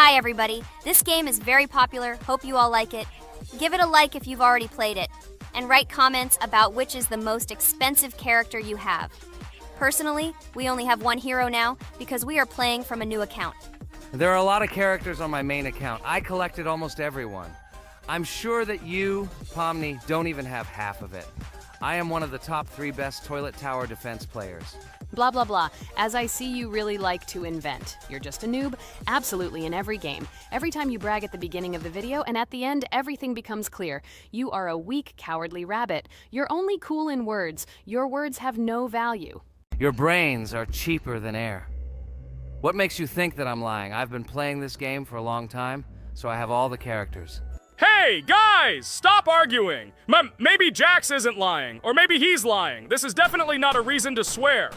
Hi everybody, this game is very popular, hope you all like it. Give it a like if you've already played it, and write comments about which is the most expensive character you have. Personally, we only have one hero now because we are playing from a new account. There are a lot of characters on my main account. I collected almost everyone. I'm sure that you, Pomni, don't even have half of it. I am one of the top 3 best toilet tower defense players. Blah, blah, blah. As I see you really like to invent. You're just a noob? Absolutely, in every game. Every time you brag at the beginning of the video, and at the end, everything becomes clear. You are a weak, cowardly rabbit. You're only cool in words. Your words have no value. Your brains are cheaper than air. What makes you think that I'm lying? I've been playing this game for a long time, so I have all the characters. Hey, guys! Stop arguing! Maybe Jax isn't lying, or maybe he's lying. This is definitely not a reason to swear.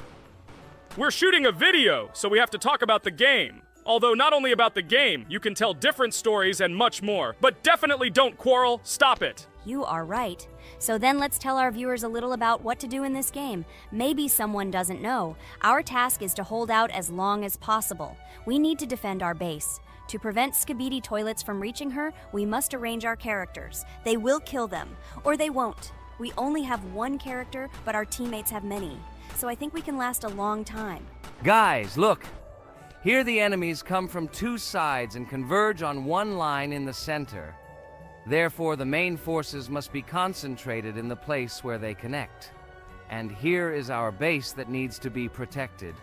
We're shooting a video, so we have to talk about the game. Although not only about the game, you can tell different stories and much more. But definitely don't quarrel. Stop it. You are right. So then let's tell our viewers a little about what to do in this game. Maybe someone doesn't know. Our task is to hold out as long as possible. We need to defend our base. To prevent Skibidi Toilets from reaching her, we must arrange our characters. They will kill them, or they won't. We only have one character, but our teammates have many. So I think we can last a long time. Guys, look! Here the enemies come from 2 sides and converge on one line in the center. Therefore, the main forces must be concentrated in the place where they connect. And here is our base that needs to be protected.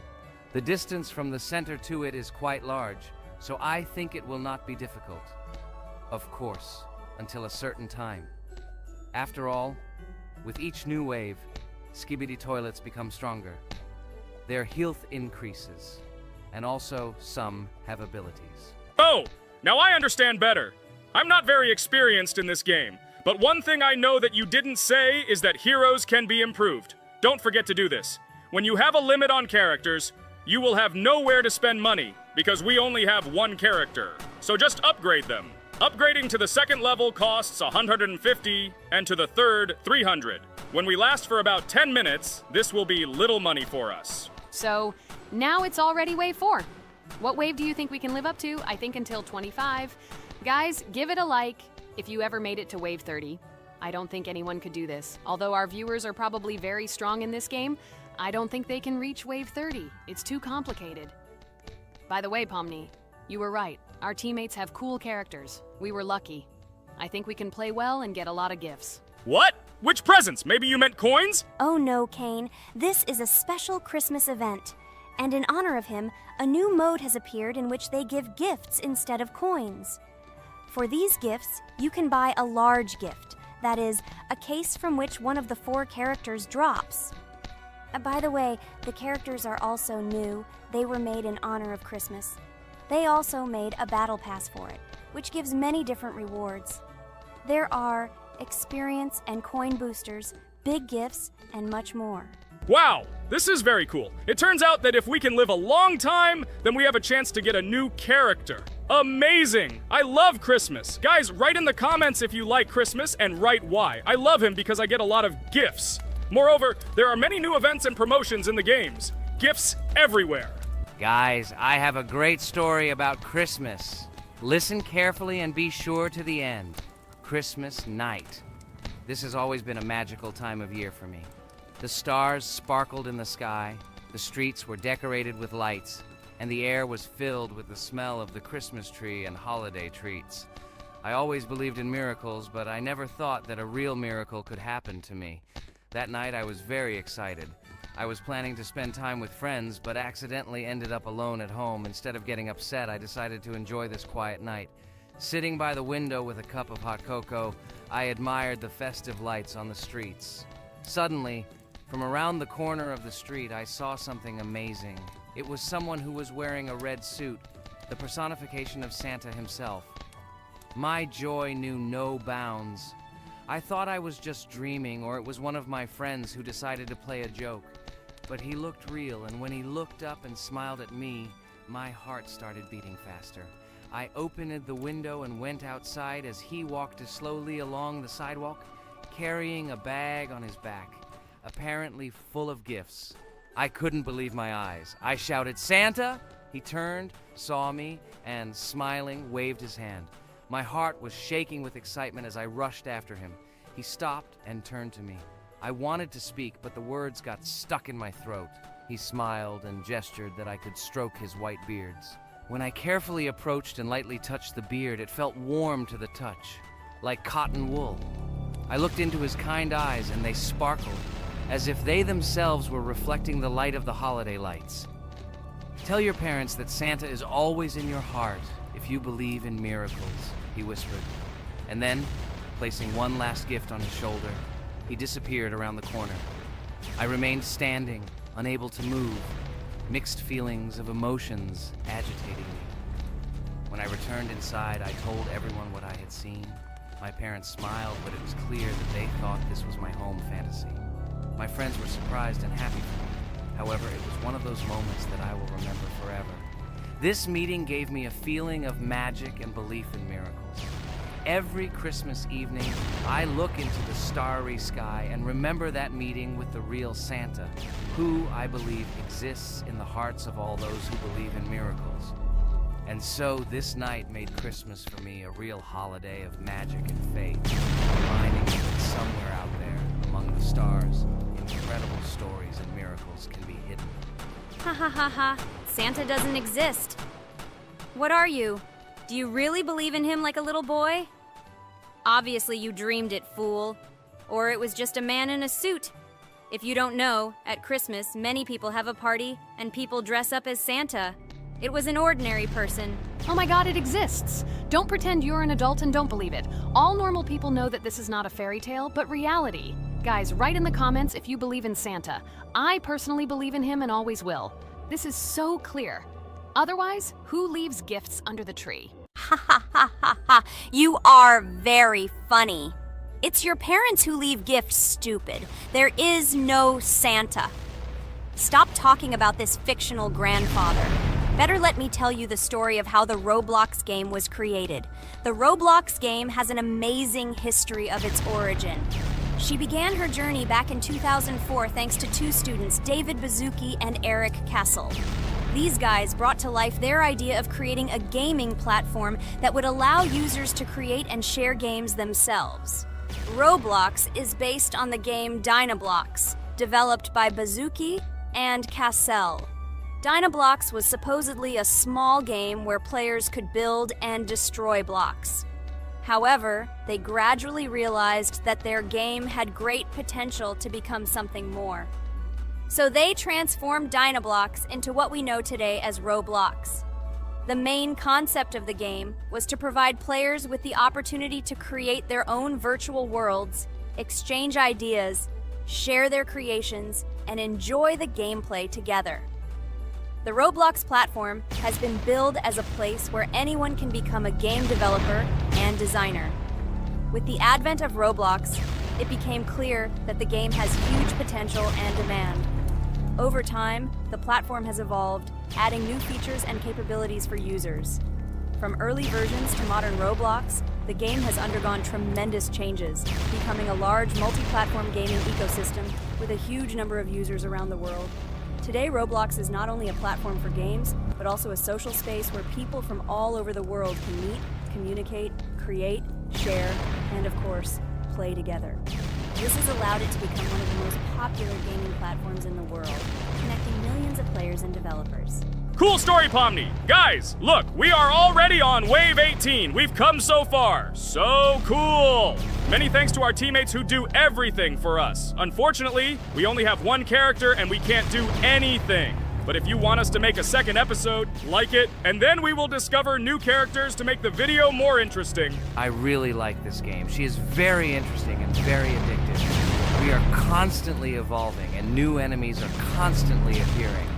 The distance from the center to it is quite large, so I think it will not be difficult. Of course, until a certain time. After all, with each new wave, Skibidi Toilets become stronger. Their health increases, and also some have abilities. Oh, now I understand better. I'm not very experienced in this game, but one thing I know that you didn't say is that heroes can be improved. Don't forget to do this. When you have a limit on characters, you will have nowhere to spend money, because we only have one character. So just upgrade them. Upgrading to the 2nd level costs 150, and to the 3rd, 300. When we last for about 10 minutes, this will be little money for us. So, now it's already wave 4. What wave do you think we can live up to? I think until 25. Guys, give it a like if you ever made it to wave 30. I don't think anyone could do this. Although our viewers are probably very strong in this game, I don't think they can reach wave 30. It's too complicated. By the way, Pomni, you were right. Our teammates have cool characters. We were lucky. I think we can play well and get a lot of gifts. What? Which presents? Maybe you meant coins? Oh no, Kane. This is a special Christmas event. And in honor of him, a new mode has appeared in which they give gifts instead of coins. For these gifts, you can buy a large gift. That is, a case from which one of the 4 characters drops. By the way, the characters are also new. They were made in honor of Christmas. They also made a battle pass for it, which gives many different rewards. There are experience and coin boosters, big gifts, and much more. Wow, this is very cool. It turns out that if we can live a long time, then we have a chance to get a new character. Amazing! I love Christmas. Guys, write in the comments if you like Christmas and write why. I love him because I get a lot of gifts. Moreover, there are many new events and promotions in the games. Gifts everywhere. Guys, I have a great story about Christmas. Listen carefully and be sure to the end. Christmas night. This has always been a magical time of year for me. The stars sparkled in the sky, the streets were decorated with lights, and the air was filled with the smell of the Christmas tree and holiday treats. I always believed in miracles, but I never thought that a real miracle could happen to me. That night I was very excited. I was planning to spend time with friends, but accidentally ended up alone at home. Instead of getting upset, I decided to enjoy this quiet night. Sitting by the window with a cup of hot cocoa, I admired the festive lights on the streets. Suddenly, from around the corner of the street, I saw something amazing. It was someone who was wearing a red suit, the personification of Santa himself. My joy knew no bounds. I thought I was just dreaming, or it was one of my friends who decided to play a joke. But he looked real, and when he looked up and smiled at me, my heart started beating faster. I opened the window and went outside as he walked slowly along the sidewalk, carrying a bag on his back, apparently full of gifts. I couldn't believe my eyes. I shouted, "Santa, He turned, saw me, and, smiling, waved his hand. My heart was shaking with excitement as I rushed after him. He stopped and turned to me. I wanted to speak, but the words got stuck in my throat. He smiled and gestured that I could stroke his white beards. When I carefully approached and lightly touched the beard, it felt warm to the touch, like cotton wool. I looked into his kind eyes, and they sparkled, as if they themselves were reflecting the light of the holiday lights. Tell your parents that Santa is always in your heart if you believe in miracles, he whispered. And then, placing one last gift on his shoulder, he disappeared around the corner. I remained standing, unable to move, mixed feelings of emotions agitating me. When I returned inside, I told everyone what I had seen. My parents smiled, but it was clear that they thought this was my home fantasy. My friends were surprised and happy for me. However, it was one of those moments that I will remember forever. This meeting gave me a feeling of magic and belief in miracles. Every Christmas evening, I look into the starry sky and remember that meeting with the real Santa, who, I believe, exists in the hearts of all those who believe in miracles. And so this night made Christmas for me a real holiday of magic and faith, reminding me that somewhere out there, among the stars, incredible stories and miracles can be hidden. Ha ha ha ha. Santa doesn't exist. What are you? Do you really believe in him like a little boy? Obviously you dreamed it, fool. Or it was just a man in a suit. If you don't know, at Christmas, many people have a party and people dress up as Santa. It was an ordinary person. Oh my god, it exists! Don't pretend you're an adult and don't believe it. All normal people know that this is not a fairy tale, but reality. Guys, write in the comments if you believe in Santa. I personally believe in him and always will. This is so clear. Otherwise, who leaves gifts under the tree? Ha ha ha ha ha. You are very funny. It's your parents who leave gifts, stupid. There is no Santa. Stop talking about this fictional grandfather. Better let me tell you the story of how the Roblox game was created. The Roblox game has an amazing history of its origin. She began her journey back in 2004 thanks to two students, David Bazuki and Eric Castle. These guys brought to life their idea of creating a gaming platform that would allow users to create and share games themselves. Roblox is based on the game Dynablox, developed by Bazuki and Cassell. Dynablox was supposedly a small game where players could build and destroy blocks. However, they gradually realized that their game had great potential to become something more. So they transformed Dynablox into what we know today as Roblox. The main concept of the game was to provide players with the opportunity to create their own virtual worlds, exchange ideas, share their creations, and enjoy the gameplay together. The Roblox platform has been billed as a place where anyone can become a game developer and designer. With the advent of Roblox, it became clear that the game has huge potential and demand. Over time, the platform has evolved, adding new features and capabilities for users. From early versions to modern Roblox, the game has undergone tremendous changes, becoming a large multi-platform gaming ecosystem with a huge number of users around the world. Today, Roblox is not only a platform for games, but also a social space where people from all over the world can meet, communicate, create, share, and of course, play together. This has allowed it to become one of the most popular gaming platforms in the world, connecting millions of players and developers. Cool story, Pomni. Guys, look, we are already on Wave 18. We've come so far. So cool. Many thanks to our teammates who do everything for us. Unfortunately, we only have one character and we can't do anything. But if you want us to make a second episode, like it, and then we will discover new characters to make the video more interesting. I really like this game. She is very interesting and very addictive. We are constantly evolving and new enemies are constantly appearing.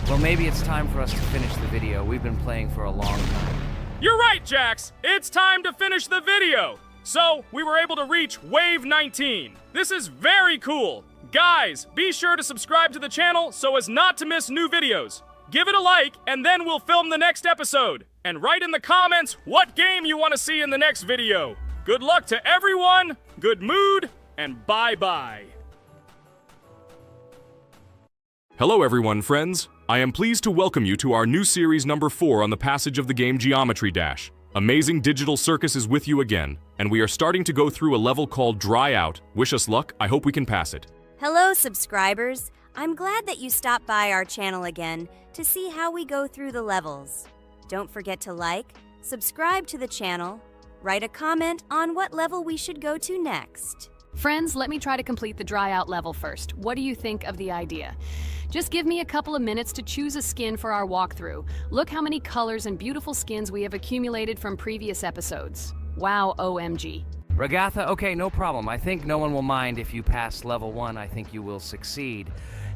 Well, maybe it's time for us to finish the video. We've been playing for a long time. You're right, Jax. It's time to finish the video. So, we were able to reach Wave 19. This is very cool. Guys, be sure to subscribe to the channel so as not to miss new videos. Give it a like, and then we'll film the next episode. And write in the comments what game you want to see in the next video. Good luck to everyone, good mood, and bye-bye. Hello everyone, friends. I am pleased to welcome you to our new series number 4 on the passage of the game Geometry Dash. Amazing Digital Circus is with you again, and we are starting to go through a level called Dry Out. Wish us luck, I hope we can pass it. Hello, subscribers. I'm glad that you stopped by our channel again to see how we go through the levels. Don't forget to like, subscribe to the channel, write a comment on what level we should go to next. Friends, let me try to complete the dry out level first. What do you think of the idea? Just give me a couple of minutes to choose a skin for our walkthrough. Look how many colors and beautiful skins we have accumulated from previous episodes. Wow, OMG. Ragatha, okay, no problem. I think no one will mind if you pass level 1. I think you will succeed.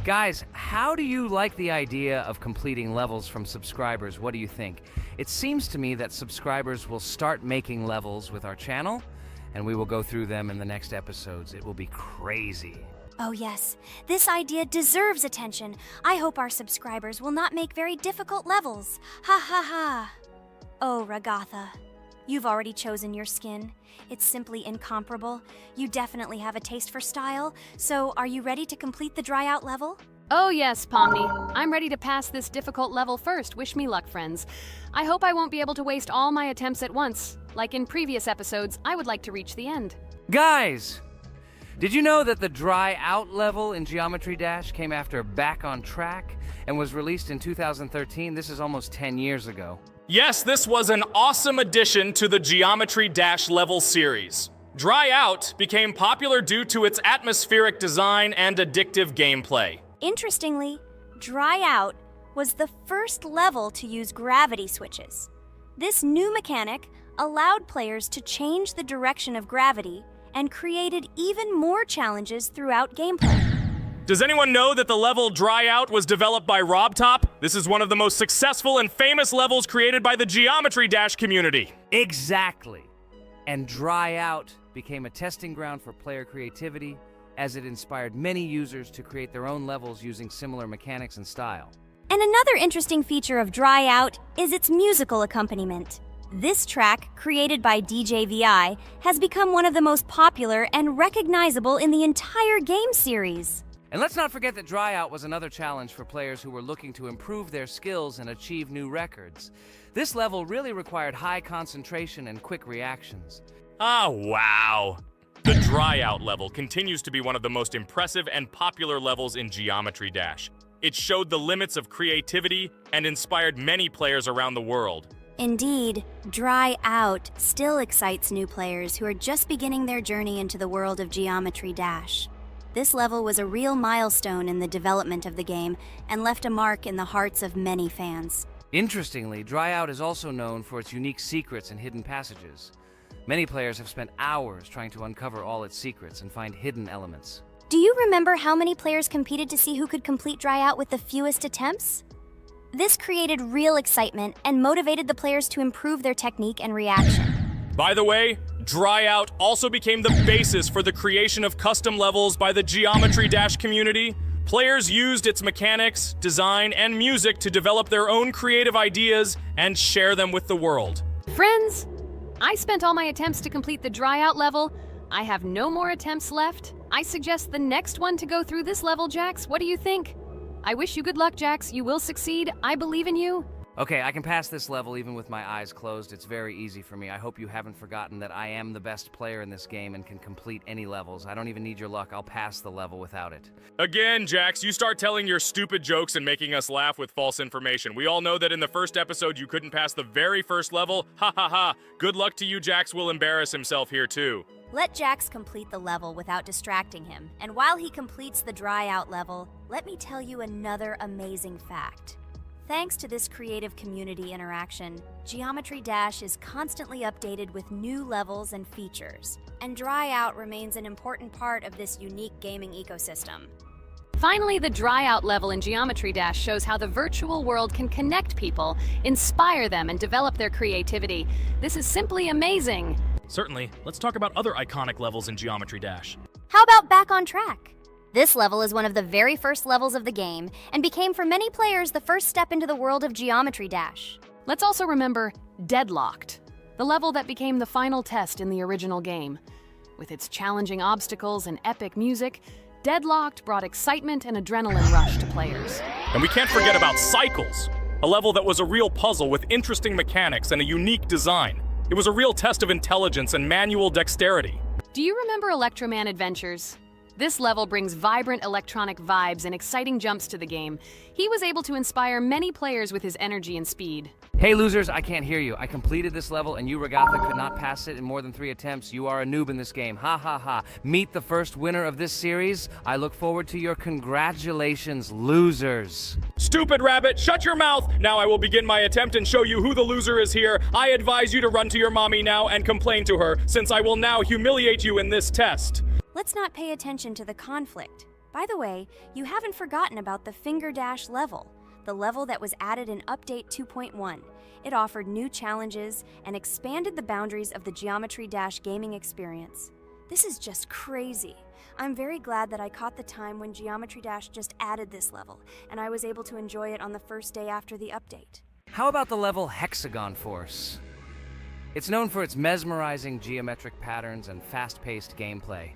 Guys, how do you like the idea of completing levels from subscribers? What do you think? It seems to me that subscribers will start making levels with our channel, and we will go through them in the next episodes. It will be crazy. Oh yes, this idea deserves attention. I hope our subscribers will not make very difficult levels. Ha ha ha. Oh, Ragatha, you've already chosen your skin. It's simply incomparable. You definitely have a taste for style. So, are you ready to complete the dry out level? Oh yes, Pomni. I'm ready to pass this difficult level first. Wish me luck, friends. I hope I won't be able to waste all my attempts at once. Like in previous episodes, I would like to reach the end. Guys! Did you know that the Dry Out level in Geometry Dash came after Back on Track and was released in 2013? This is almost 10 years ago. Yes, this was an awesome addition to the Geometry Dash level series. Dry Out became popular due to its atmospheric design and addictive gameplay. Interestingly, Dry Out was the first level to use gravity switches. This new mechanic allowed players to change the direction of gravity and created even more challenges throughout gameplay. Does anyone know that the level Dry Out was developed by RobTop? This is one of the most successful and famous levels created by the Geometry Dash community. Exactly. And Dry Out became a testing ground for player creativity, as it inspired many users to create their own levels using similar mechanics and style. And another interesting feature of Dry Out is its musical accompaniment. This track, created by DJ VI, has become one of the most popular and recognizable in the entire game series. And let's not forget that Dry Out was another challenge for players who were looking to improve their skills and achieve new records. This level really required high concentration and quick reactions. Ah, wow. The Dry Out level continues to be one of the most impressive and popular levels in Geometry Dash. It showed the limits of creativity and inspired many players around the world. Indeed, Dry Out still excites new players who are just beginning their journey into the world of Geometry Dash. This level was a real milestone in the development of the game and left a mark in the hearts of many fans. Interestingly, Dry Out is also known for its unique secrets and hidden passages. Many players have spent hours trying to uncover all its secrets and find hidden elements. Do you remember how many players competed to see who could complete Dry Out with the fewest attempts? This created real excitement and motivated the players to improve their technique and reaction. By the way, Dry Out also became the basis for the creation of custom levels by the Geometry Dash community. Players used its mechanics, design, and music to develop their own creative ideas and share them with the world. Friends, I spent all my attempts to complete the Dry Out level. I have no more attempts left. I suggest the next one to go through this level, Jax. What do you think? I wish you good luck, Jax. You will succeed. I believe in you. Okay, I can pass this level even with my eyes closed. It's very easy for me. I hope you haven't forgotten that I am the best player in this game and can complete any levels. I don't even need your luck. I'll pass the level without it. Again, Jax, you start telling your stupid jokes and making us laugh with false information. We all know that in the first episode you couldn't pass the very first level. Ha ha ha. Good luck to you, Jax will embarrass himself here too. Let Jax complete the level without distracting him. And while he completes the Dry Out level, let me tell you another amazing fact. Thanks to this creative community interaction, Geometry Dash is constantly updated with new levels and features, and Dry Out remains an important part of this unique gaming ecosystem. Finally, the Dry Out level in Geometry Dash shows how the virtual world can connect people, inspire them, and develop their creativity. This is simply amazing. Certainly. Let's talk about other iconic levels in Geometry Dash. How about Back on Track? This level is one of the very first levels of the game and became for many players the first step into the world of Geometry Dash. Let's also remember Deadlocked, the level that became the final test in the original game. With its challenging obstacles and epic music, Deadlocked brought excitement and adrenaline rush to players. And we can't forget about Cycles, a level that was a real puzzle with interesting mechanics and a unique design. It was a real test of intelligence and manual dexterity. Do you remember Electroman Adventures? This level brings vibrant electronic vibes and exciting jumps to the game. He was able to inspire many players with his energy and speed. Hey losers, I can't hear you. I completed this level and you, Ragatha, could not pass it in more than 3 attempts. You are a noob in this game. Ha ha ha. Meet the first winner of this series. I look forward to your congratulations, losers. Stupid rabbit, shut your mouth! Now I will begin my attempt and show you who the loser is here. I advise you to run to your mommy now and complain to her, since I will now humiliate you in this test. Let's not pay attention to the conflict. By the way, you haven't forgotten about the Finger Dash level, the level that was added in Update 2.1. It offered new challenges and expanded the boundaries of the Geometry Dash gaming experience. This is just crazy. I'm very glad that I caught the time when Geometry Dash just added this level, and I was able to enjoy it on the first day after the update. How about the level Hexagon Force? It's known for its mesmerizing geometric patterns and fast-paced gameplay.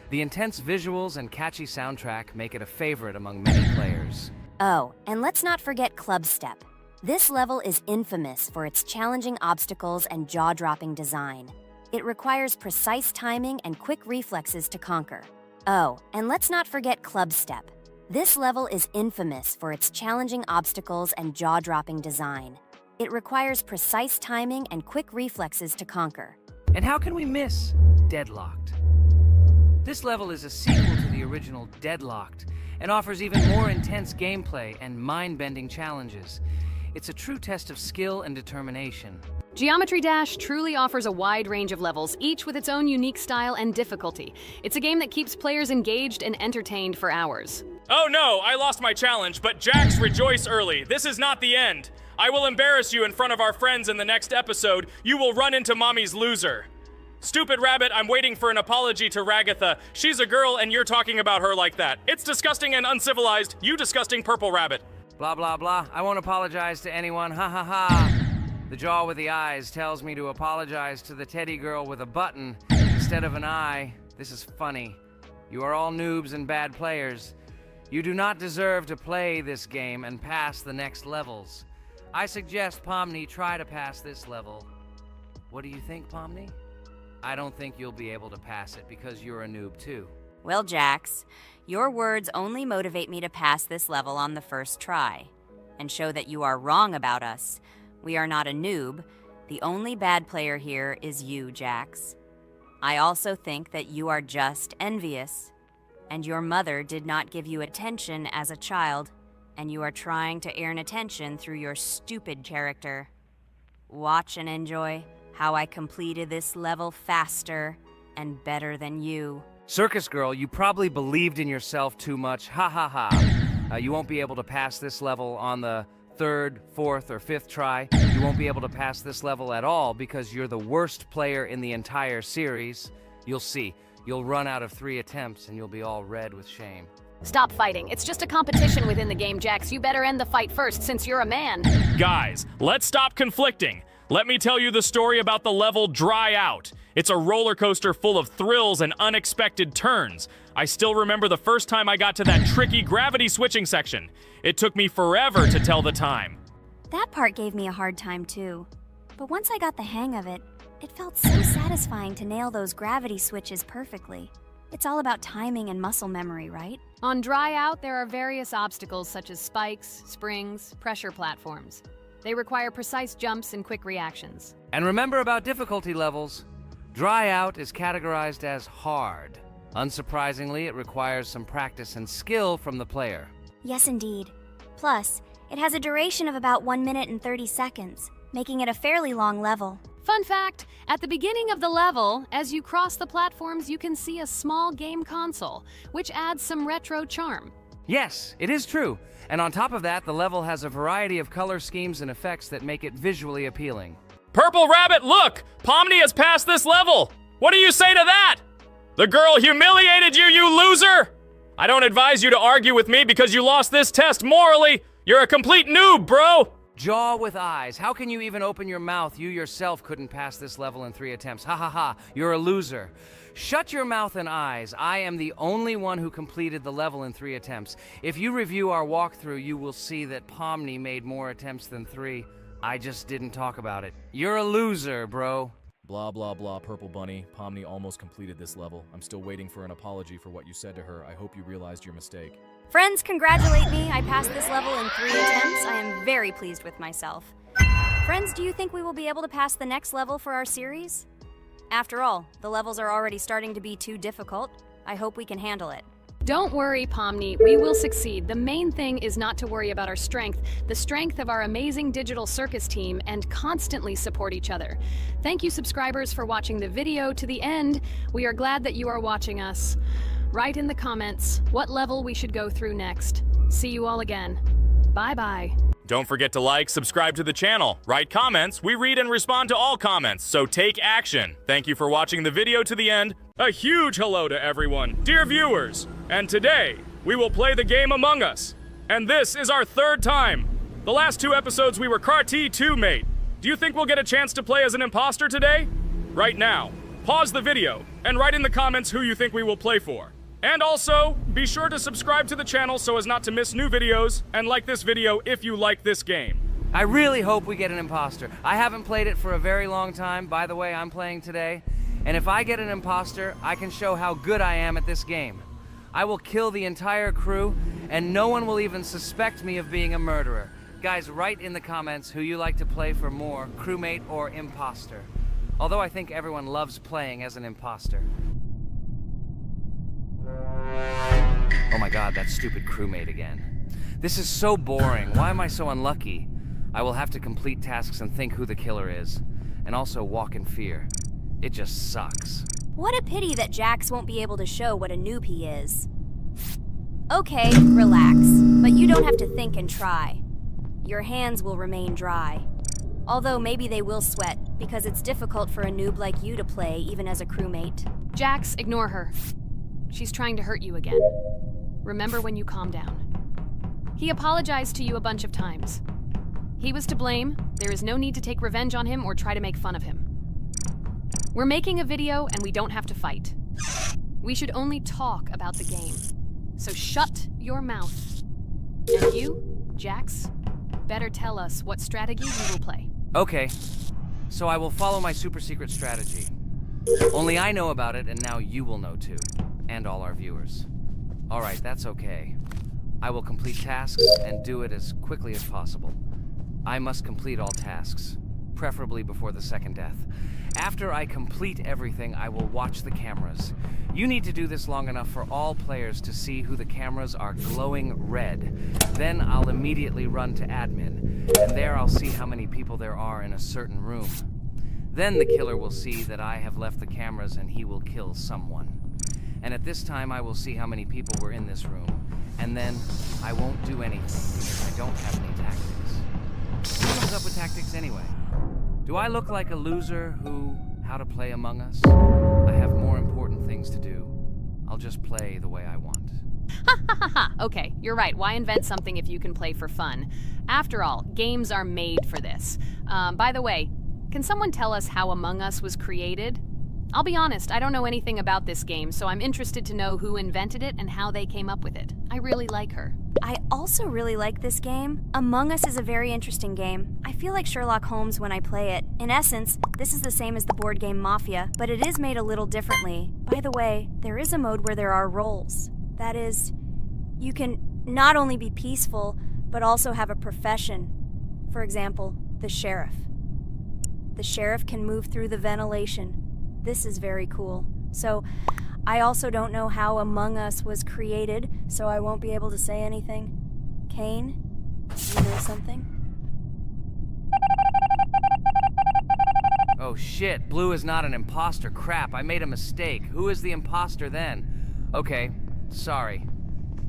The intense visuals and catchy soundtrack make it a favorite among many players. Oh, and let's not forget Club Step. This level is infamous for its challenging obstacles and jaw-dropping design. It requires precise timing and quick reflexes to conquer. Oh, and let's not forget Club Step. This level is infamous for its challenging obstacles and jaw-dropping design. It requires precise timing and quick reflexes to conquer. And how can we miss Deadlocked? This level is a sequel to the original Deadlocked and offers even more intense gameplay and mind-bending challenges. It's a true test of skill and determination. Geometry Dash truly offers a wide range of levels, each with its own unique style and difficulty. It's a game that keeps players engaged and entertained for hours. Oh no, I lost my challenge, but Jax, rejoice early. This is not the end. I will embarrass you in front of our friends in the next episode. You will run into Mommy's loser. Stupid rabbit, I'm waiting for an apology to Ragatha. She's a girl and you're talking about her like that. It's disgusting and uncivilized, you disgusting purple rabbit. Blah, blah, blah. I won't apologize to anyone. Ha ha ha. The jaw with the eyes tells me to apologize to the teddy girl with a button instead of an eye. This is funny. You are all noobs and bad players. You do not deserve to play this game and pass the next levels. I suggest Pomni try to pass this level. What do you think, Pomni? I don't think you'll be able to pass it because you're a noob too. Well, Jax, your words only motivate me to pass this level on the first try, and show that you are wrong about us. We are not a noob. The only bad player here is you, Jax. I also think that you are just envious, and your mother did not give you attention as a child, and you are trying to earn attention through your stupid character. Watch and enjoy how I completed this level faster and better than you. Circus Girl, you probably believed in yourself too much. Ha ha ha. You won't be able to pass this level on the 3rd, 4th, or 5th try. You won't be able to pass this level at all because you're the worst player in the entire series. You'll see. You'll run out of 3 attempts and you'll be all red with shame. Stop fighting. It's just a competition within the game, Jax. You better end the fight first since you're a man. Guys, let's stop conflicting. Let me tell you the story about the level Dry Out. It's a roller coaster full of thrills and unexpected turns. I still remember the first time I got to that tricky gravity switching section. It took me forever to tell the time. That part gave me a hard time too. But once I got the hang of it, it felt so satisfying to nail those gravity switches perfectly. It's all about timing and muscle memory, right? On Dry Out, there are various obstacles such as spikes, springs, pressure platforms. They require precise jumps and quick reactions. And remember about difficulty levels. Dry Out is categorized as hard. Unsurprisingly, it requires some practice and skill from the player. Yes, indeed. Plus, it has a duration of about 1 minute and 30 seconds, making it a fairly long level. Fun fact, at the beginning of the level, as you cross the platforms, you can see a small game console, which adds some retro charm. Yes, it is true. And on top of that, the level has a variety of color schemes and effects that make it visually appealing. Purple Rabbit, look! Pomni has passed this level! What do you say to that? The girl humiliated you, you loser! I don't advise you to argue with me because you lost this test morally. You're a complete noob, bro! Jaw with eyes. How can you even open your mouth? You yourself couldn't pass this level in 3 attempts. Ha ha ha, you're a loser. Shut your mouth and eyes. I am the only one who completed the level in 3 attempts. If you review our walkthrough, you will see that Pomni made more attempts than 3. I just didn't talk about it. You're a loser, bro. Blah, blah, blah, Purple Bunny. Pomni almost completed this level. I'm still waiting for an apology for what you said to her. I hope you realized your mistake. Friends, congratulate me. I passed this level in 3 attempts. I am very pleased with myself. Friends, do you think we will be able to pass the next level for our series? After all, the levels are already starting to be too difficult. I hope we can handle it. Don't worry, Pomni. We will succeed. The main thing is not to worry about our strength, the strength of our amazing digital circus team, and constantly support each other. Thank you, subscribers, for watching the video to the end. We are glad that you are watching us. Write in the comments what level we should go through next. See you all again. Bye-bye. Don't forget to like, subscribe to the channel, write comments. We read and respond to all comments, so take action. Thank you for watching the video to the end. A huge hello to everyone, dear viewers. And today, we will play the game Among Us. And this is our 3rd time. The last 2 episodes we were Carti 2 mate. Do you think we'll get a chance to play as an imposter today? Right now, pause the video and write in the comments who you think we will play for. And also, be sure to subscribe to the channel so as not to miss new videos, and like this video if you like this game. I really hope we get an imposter. I haven't played it for a very long time. By the way, I'm playing today. And if I get an imposter, I can show how good I am at this game. I will kill the entire crew, and no one will even suspect me of being a murderer. Guys, write in the comments who you like to play for more, crewmate or imposter. Although I think everyone loves playing as an imposter. Oh my god, that stupid crewmate again. This is so boring. Why am I so unlucky? I will have to complete tasks and think who the killer is. And also walk in fear. It just sucks. What a pity that Jax won't be able to show what a noob he is. Okay, relax. But you don't have to think and try. Your hands will remain dry. Although maybe they will sweat, because it's difficult for a noob like you to play, even as a crewmate. Jax, ignore her. She's trying to hurt you again. Remember when you calm down. He apologized to you a bunch of times. He was to blame. There is no need to take revenge on him or try to make fun of him. We're making a video and we don't have to fight. We should only talk about the game. So shut your mouth. And you, Jax, better tell us what strategy you will play. Okay, so I will follow my super secret strategy. Only I know about it, and now you will know too. And all our viewers. Alright, that's okay. I will complete tasks and do it as quickly as possible. I must complete all tasks, preferably before the second death. After I complete everything, I will watch the cameras. You need to do this long enough for all players to see who the cameras are glowing red. Then I'll immediately run to admin, and there I'll see how many people there are in a certain room. Then the killer will see that I have left the cameras and he will kill someone. And at this time, I will see how many people were in this room. And then, I won't do anything because I don't have any tactics. Who comes up with tactics anyway? Do I look like a loser who, how to play Among Us? I have more important things to do. I'll just play the way I want. Ha ha ha ha! Okay, you're right. Why invent something if you can play for fun? After all, games are made for this. By the way, can someone tell us how Among Us was created? I'll be honest, I don't know anything about this game, so I'm interested to know who invented it and how they came up with it. I really like her. I also really like this game. Among Us is a very interesting game. I feel like Sherlock Holmes when I play it. In essence, this is the same as the board game Mafia, but it is made a little differently. By the way, there is a mode where there are roles. That is, you can not only be peaceful, but also have a profession. For example, the sheriff. The sheriff can move through the ventilation. This is very cool. So, I also don't know how Among Us was created, so I won't be able to say anything. Kane, you know something? Oh shit, Blue is not an imposter. Crap, I made a mistake. Who is the imposter then? Okay, sorry.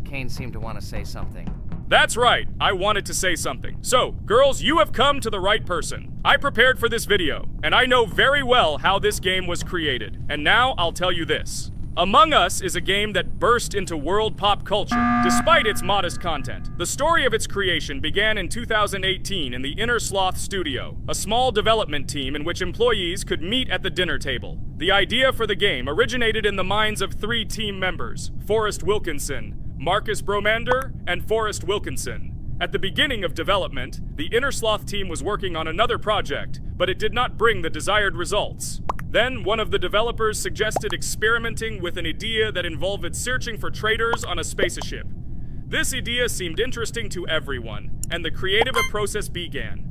Kane seemed to want to say something. That's right, I wanted to say something. So, girls, you have come to the right person. I prepared for this video, and I know very well how this game was created. And now I'll tell you this. Among Us is a game that burst into world pop culture, despite its modest content. The story of its creation began in 2018 in the Inner Sloth Studio, a small development team in which employees could meet at the dinner table. The idea for the game originated in the minds of 3 team members, Forrest Wilkinson, Marcus Bromander, and Forrest Wilkinson. At the beginning of development, the Inner Sloth team was working on another project, but it did not bring the desired results. Then, one of the developers suggested experimenting with an idea that involved searching for traitors on a spaceship. This idea seemed interesting to everyone, and the creative process began.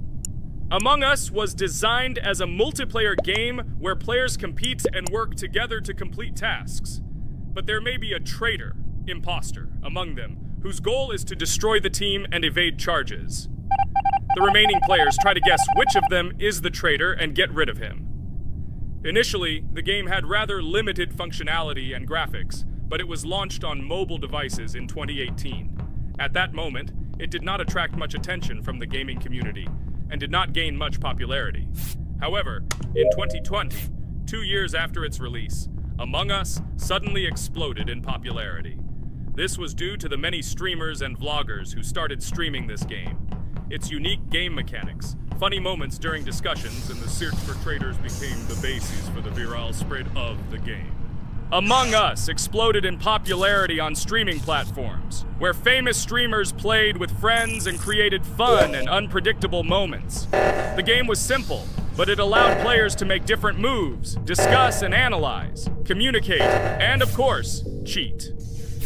Among Us was designed as a multiplayer game where players compete and work together to complete tasks. But there may be a traitor, imposter, among them, whose goal is to destroy the team and evade charges. The remaining players try to guess which of them is the traitor and get rid of him. Initially, the game had rather limited functionality and graphics, but it was launched on mobile devices in 2018. At that moment, it did not attract much attention from the gaming community, and did not gain much popularity. However, in 2020, 2 years after its release, Among Us suddenly exploded in popularity. This was due to the many streamers and vloggers who started streaming this game. Its unique game mechanics, funny moments during discussions, and the search for traitors became the basis for the viral spread of the game. Among Us exploded in popularity on streaming platforms, where famous streamers played with friends and created fun and unpredictable moments. The game was simple, but it allowed players to make different moves, discuss and analyze, communicate, and of course, cheat.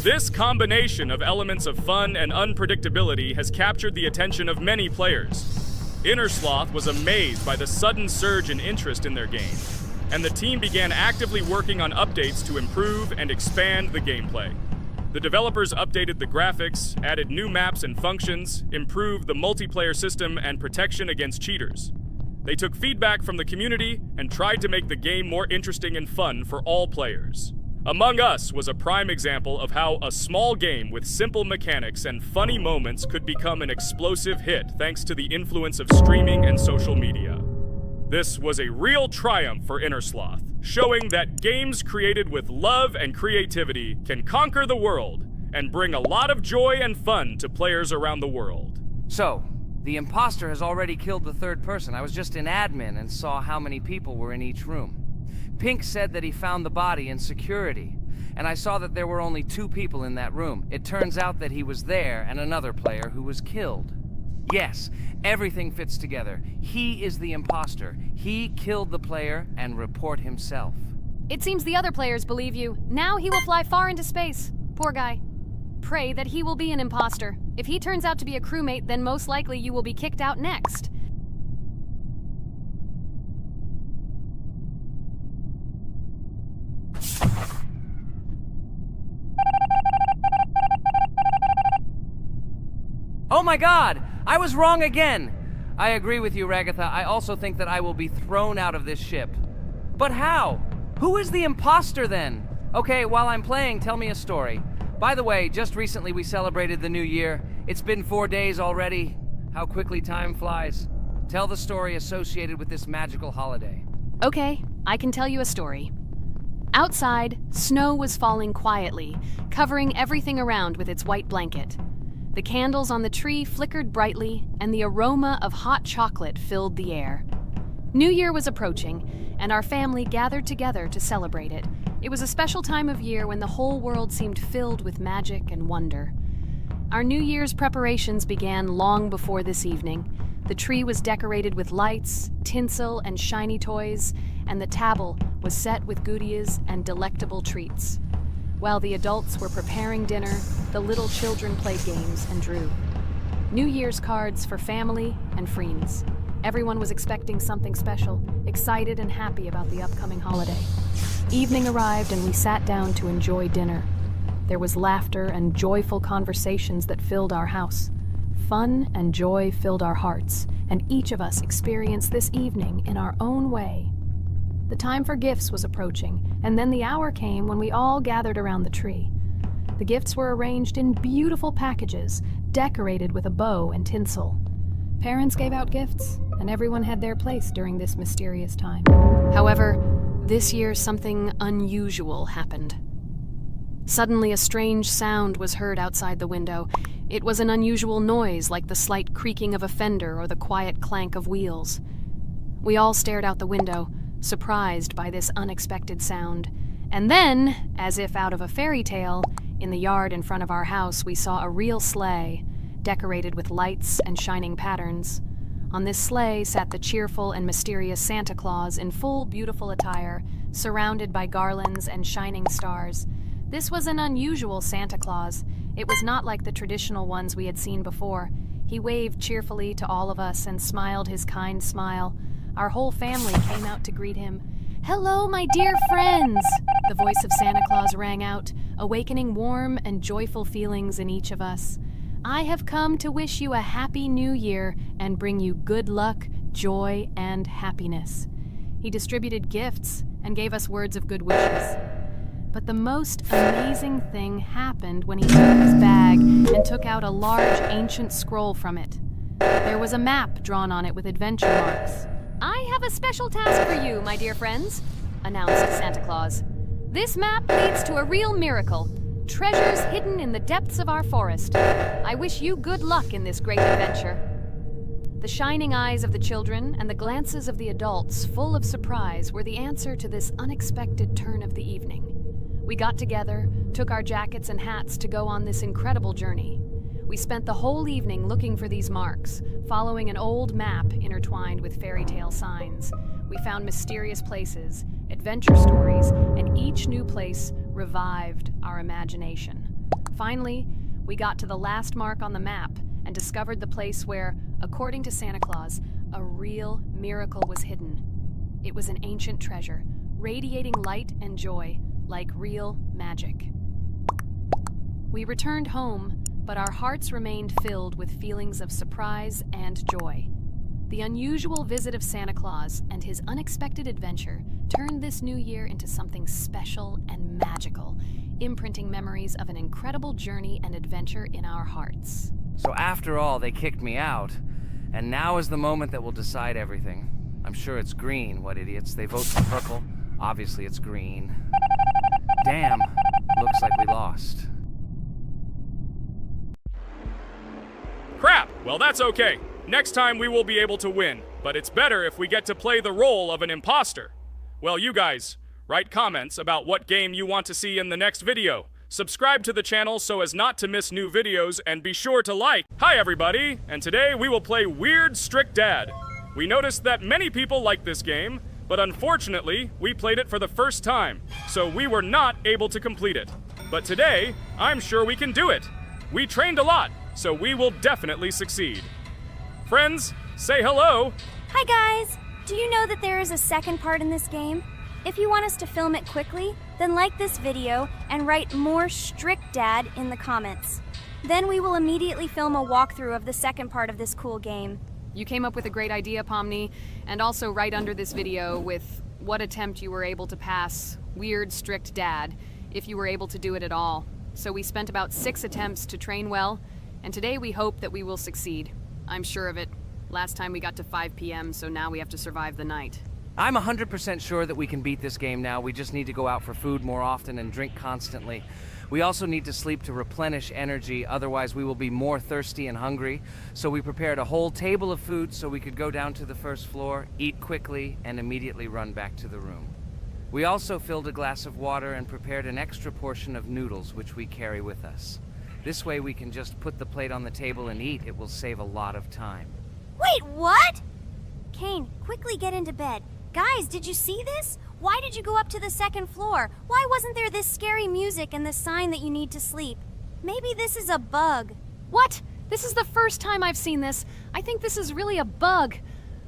This combination of elements of fun and unpredictability has captured the attention of many players. Inner Sloth was amazed by the sudden surge in interest in their game, and the team began actively working on updates to improve and expand the gameplay. The developers updated the graphics, added new maps and functions, improved the multiplayer system and protection against cheaters. They took feedback from the community and tried to make the game more interesting and fun for all players. Among Us was a prime example of how a small game with simple mechanics and funny moments could become an explosive hit thanks to the influence of streaming and social media. This was a real triumph for Inner Sloth, showing that games created with love and creativity can conquer the world and bring a lot of joy and fun to players around the world. So, the imposter has already killed the third person. I was just in admin and saw how many people were in each room. Pink said that he found the body in security, and I saw that there were only 2 people in that room. It turns out that he was there and another player who was killed. Yes, everything fits together. He is the imposter. He killed the player and report himself. It seems the other players believe you. Now he will fly far into space. Poor guy. Pray that he will be an imposter. If he turns out to be a crewmate, then most likely you will be kicked out next. Oh my god! I was wrong again! I agree with you, Ragatha. I also think that I will be thrown out of this ship. But how? Who is the imposter then? Okay, while I'm playing, tell me a story. By the way, just recently we celebrated the new year. It's been 4 days already. How quickly time flies. Tell the story associated with this magical holiday. Okay, I can tell you a story. Outside, snow was falling quietly, covering everything around with its white blanket. The candles on the tree flickered brightly, and the aroma of hot chocolate filled the air. New Year was approaching, and our family gathered together to celebrate it. It was a special time of year when the whole world seemed filled with magic and wonder. Our New Year's preparations began long before this evening. The tree was decorated with lights, tinsel, and shiny toys, and the table was set with goodies and delectable treats. While the adults were preparing dinner, the little children played games and drew. New Year's cards for family and friends. Everyone was expecting something special, excited and happy about the upcoming holiday. Evening arrived and we sat down to enjoy dinner. There was laughter and joyful conversations that filled our house. Fun and joy filled our hearts, and each of us experienced this evening in our own way. The time for gifts was approaching, and then the hour came when we all gathered around the tree. The gifts were arranged in beautiful packages, decorated with a bow and tinsel. Parents gave out gifts, and everyone had their place during this mysterious time. However, this year something unusual happened. Suddenly, a strange sound was heard outside the window. It was an unusual noise, like the slight creaking of a fender or the quiet clank of wheels. We all stared out the window, surprised by this unexpected sound. And then, as if out of a fairy tale, in the yard in front of our house, we saw a real sleigh, decorated with lights and shining patterns. On this sleigh sat the cheerful and mysterious Santa Claus in full, beautiful attire, surrounded by garlands and shining stars. This was an unusual Santa Claus. It was not like the traditional ones we had seen before. He waved cheerfully to all of us and smiled his kind smile. Our whole family came out to greet him. "Hello, my dear friends!" The voice of Santa Claus rang out, awakening warm and joyful feelings in each of us. "I have come to wish you a happy new year and bring you good luck, joy, and happiness." He distributed gifts and gave us words of good wishes. But the most amazing thing happened when he took his bag and took out a large ancient scroll from it. There was a map drawn on it with adventure marks. "I have a special task for you, my dear friends," announced Santa Claus. "This map leads to a real miracle. Treasures hidden in the depths of our forest. I wish you good luck in this great adventure." The shining eyes of the children and the glances of the adults, full of surprise, were the answer to this unexpected turn of the evening. We got together, took our jackets and hats to go on this incredible journey. We spent the whole evening looking for these marks, following an old map intertwined with fairy tale signs. We found mysterious places, adventure stories, and each new place revived our imagination. Finally, we got to the last mark on the map and discovered the place where, according to Santa Claus, a real miracle was hidden. It was an ancient treasure, radiating light and joy, like real magic. We returned home, but our hearts remained filled with feelings of surprise and joy. The unusual visit of Santa Claus and his unexpected adventure turned this new year into something special and magical, imprinting memories of an incredible journey and adventure in our hearts. So after all, they kicked me out, and now is the moment that will decide everything. I'm sure it's green, what idiots. They vote for purple. Obviously it's green. Damn, looks like we lost. Crap! Well, that's okay. Next time we will be able to win, but it's better if we get to play the role of an imposter. Well, you guys, write comments about what game you want to see in the next video. Subscribe to the channel so as not to miss new videos, and be sure to like. Hi everybody, and today we will play Weird Strict Dad. We noticed that many people like this game, but unfortunately, we played it for the first time, so we were not able to complete it. But today, I'm sure we can do it. We trained a lot, so we will definitely succeed. Friends, say hello. Hi guys! Do you know that there is a second part in this game? If you want us to film it quickly, then like this video and write "more strict dad" in the comments. Then we will immediately film a walkthrough of the second part of this cool game. You came up with a great idea, Pomni, and also right under this video with what attempt you were able to pass Weird Strict Dad, if you were able to do it at all. So we spent about 6 attempts to train well, and today we hope that we will succeed. I'm sure of it. Last time we got to 5 p.m., so now we have to survive the night. I'm 100% sure that we can beat this game now. We just need to go out for food more often and drink constantly. We also need to sleep to replenish energy, otherwise we will be more thirsty and hungry. So we prepared a whole table of food so we could go down to the first floor, eat quickly, and immediately run back to the room. We also filled a glass of water and prepared an extra portion of noodles, which we carry with us. This way we can just put the plate on the table and eat. It will save a lot of time. Wait, what? Kane, quickly get into bed. Guys, did you see this? Why did you go up to the second floor? Why wasn't there this scary music and the sign that you need to sleep? Maybe this is a bug. What? This is the first time I've seen this. I think this is really a bug.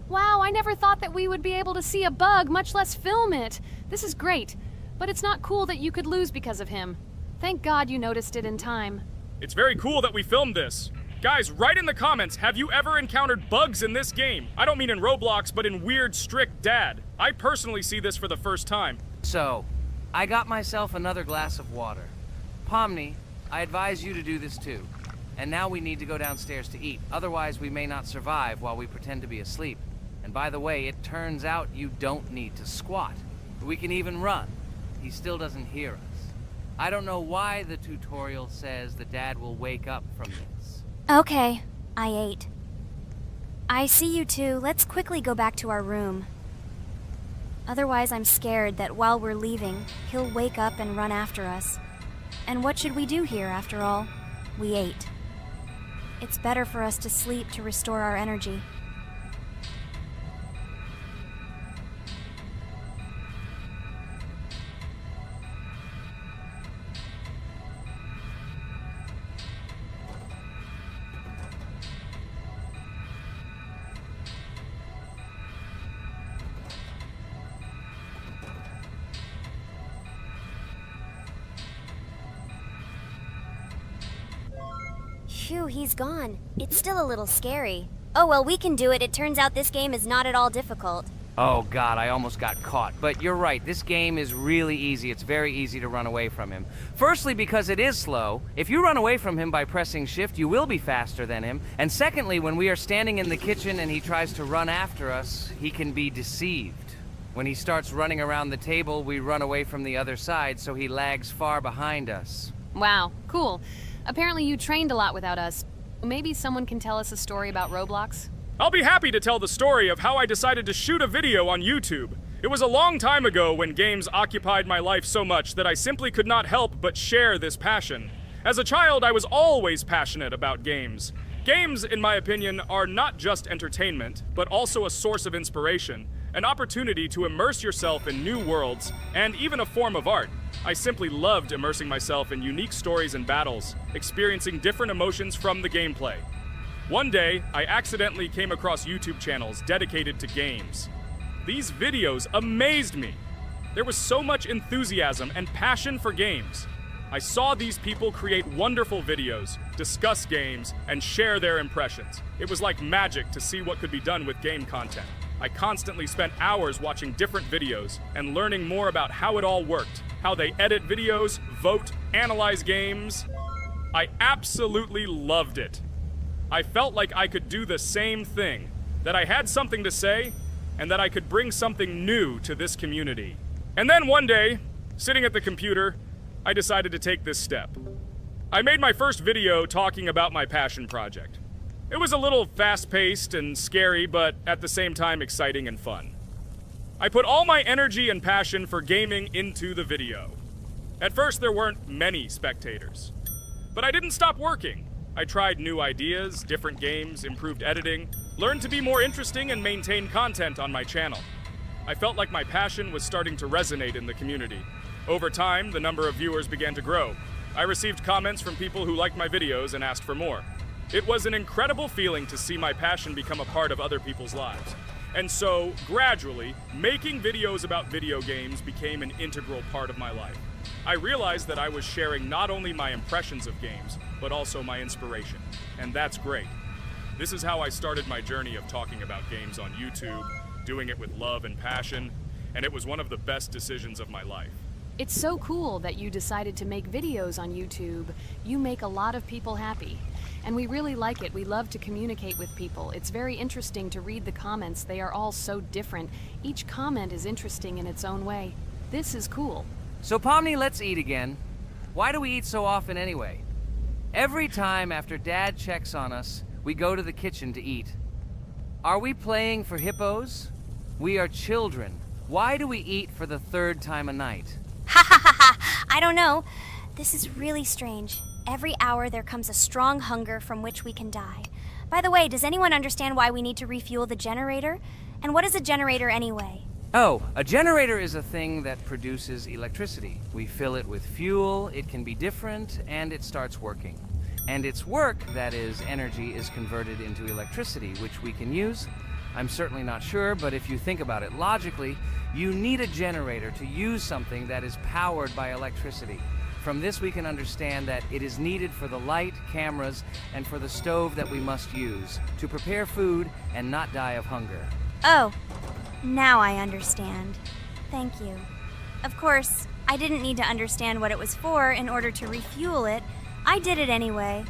Wow, I never thought that we would be able to see a bug, much less film it. This is great, but it's not cool that you could lose because of him. Thank God you noticed it in time. It's very cool that we filmed this. Guys, write in the comments, have you ever encountered bugs in this game? I don't mean in Roblox, but in Weird Strict Dad. I personally see this for the first time. So, I got myself another glass of water. Pomni, I advise you to do this too. And now we need to go downstairs to eat. Otherwise, we may not survive while we pretend to be asleep. And by the way, it turns out you don't need to squat. We can even run. He still doesn't hear us. I don't know why the tutorial says that Dad will wake up from this. Okay, I ate. I see you two. Let's quickly go back to our room. Otherwise, I'm scared that while we're leaving, he'll wake up and run after us. And what should we do here, after all? We ate. It's better for us to sleep to restore our energy. Phew, he's gone. It's still a little scary. Oh well, we can do it. It turns out this game is not at all difficult. Oh God, I almost got caught. But you're right, this game is really easy. It's very easy to run away from him. Firstly, because it is slow. If you run away from him by pressing shift, you will be faster than him. And secondly, when we are standing in the kitchen and he tries to run after us, he can be deceived. When he starts running around the table, we run away from the other side, so he lags far behind us. Wow, cool. Apparently you trained a lot without us. Maybe someone can tell us a story about Roblox? I'll be happy to tell the story of how I decided to shoot a video on YouTube. It was a long time ago when games occupied my life so much that I simply could not help but share this passion. As a child, I was always passionate about games. Games, in my opinion, are not just entertainment, but also a source of inspiration, an opportunity to immerse yourself in new worlds, and even a form of art. I simply loved immersing myself in unique stories and battles, experiencing different emotions from the gameplay. One day, I accidentally came across YouTube channels dedicated to games. These videos amazed me. There was so much enthusiasm and passion for games. I saw these people create wonderful videos, discuss games, and share their impressions. It was like magic to see what could be done with game content. I constantly spent hours watching different videos and learning more about how it all worked, how they edit videos, vote, analyze games. I absolutely loved it. I felt like I could do the same thing, that I had something to say, and that I could bring something new to this community. And then one day, sitting at the computer, I decided to take this step. I made my first video talking about my passion project. It was a little fast-paced and scary, but at the same time exciting and fun. I put all my energy and passion for gaming into the video. At first, there weren't many spectators. But I didn't stop working. I tried new ideas, different games, improved editing, learned to be more interesting, and maintain content on my channel. I felt like my passion was starting to resonate in the community. Over time, the number of viewers began to grow. I received comments from people who liked my videos and asked for more. It was an incredible feeling to see my passion become a part of other people's lives. And so, gradually, making videos about video games became an integral part of my life. I realized that I was sharing not only my impressions of games, but also my inspiration. And that's great. This is how I started my journey of talking about games on YouTube, doing it with love and passion, and it was one of the best decisions of my life. It's so cool that you decided to make videos on YouTube. You make a lot of people happy. And we really like it. We love to communicate with people. It's very interesting to read the comments. They are all so different. Each comment is interesting in its own way. This is cool. So Pomni, let's eat again. Why do we eat so often anyway? Every time after Dad checks on us, we go to the kitchen to eat. Are we playing for hippos? We are children. Why do we eat for the third time a night? Ha ha ha ha! I don't know. This is really strange. Every hour there comes a strong hunger from which we can die. By the way, does anyone understand why we need to refuel the generator? And what is a generator anyway? Oh, a generator is a thing that produces electricity. We fill it with fuel, it can be different, and it starts working. And its work, that is, energy, is converted into electricity, which we can use. I'm certainly not sure, but if you think about it logically, you need a generator to use something that is powered by electricity. From this we can understand that it is needed for the light, cameras, and for the stove that we must use, to prepare food and not die of hunger. Oh, now I understand. Thank you. Of course, I didn't need to understand what it was for in order to refuel it. I did it anyway.